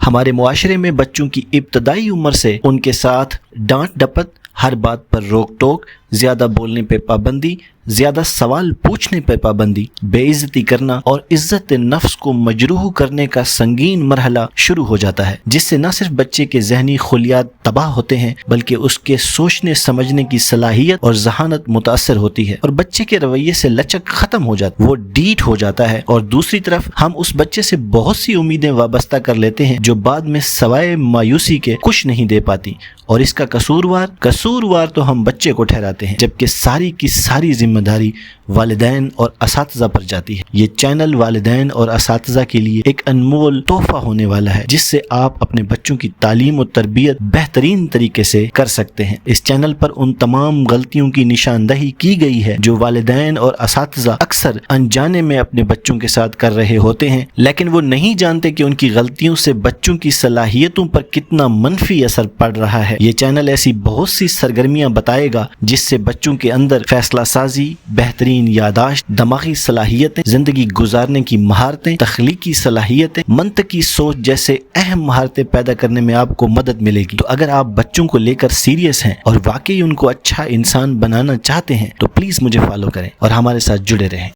ہمارے معاشرے میں بچوں کی ابتدائی عمر سے ان کے ساتھ ڈانٹ ڈپٹ، ہر بات پر روک ٹوک، زیادہ بولنے پہ پابندی، زیادہ سوال پوچھنے پہ پابندی، بے عزتی کرنا اور عزت نفس کو مجروح کرنے کا سنگین مرحلہ شروع ہو جاتا ہے، جس سے نہ صرف بچے کے ذہنی خلیات تباہ ہوتے ہیں بلکہ اس کے سوچنے سمجھنے کی صلاحیت اور ذہانت متاثر ہوتی ہے اور بچے کے رویے سے لچک ختم ہو جاتی، وہ ڈیٹ ہو جاتا ہے، اور دوسری طرف ہم اس بچے سے بہت سی امیدیں وابستہ کر لیتے ہیں جو بعد میں سوائے مایوسی کے کچھ نہیں دے پاتی، اور اس کا قصوروار تو ہم بچے کو ٹھہراتے ہیں، جبکہ ساری کی ساری ذمہ داری والدین اور اساتذہ پر جاتی ہے۔ یہ چینل والدین اور اساتذہ کے لیے ایک انمول تحفہ ہونے والا ہے جس سے آپ اپنے بچوں کی تعلیم و تربیت بہترین طریقے سے کر سکتے ہیں۔ اس چینل پر ان تمام غلطیوں کی نشاندہی کی گئی ہے جو والدین اور اساتذہ اکثر انجانے میں اپنے بچوں کے ساتھ کر رہے ہوتے ہیں، لیکن وہ نہیں جانتے کہ ان کی غلطیوں سے بچوں کی صلاحیتوں پر کتنا منفی اثر پڑ رہا ہے۔ یہ چینل ایسی بہت سی سرگرمیاں بتائے گا جس سے بچوں کے اندر فیصلہ سازی، بہترین یاداشت، دماغی صلاحیتیں، زندگی گزارنے کی مہارتیں، تخلیقی صلاحیتیں، منطقی سوچ جیسے اہم مہارتیں پیدا کرنے میں آپ کو مدد ملے گی۔ تو اگر آپ بچوں کو لے کر سیریس ہیں اور واقعی ان کو اچھا انسان بنانا چاہتے ہیں تو پلیز مجھے فالو کریں اور ہمارے ساتھ جڑے رہیں۔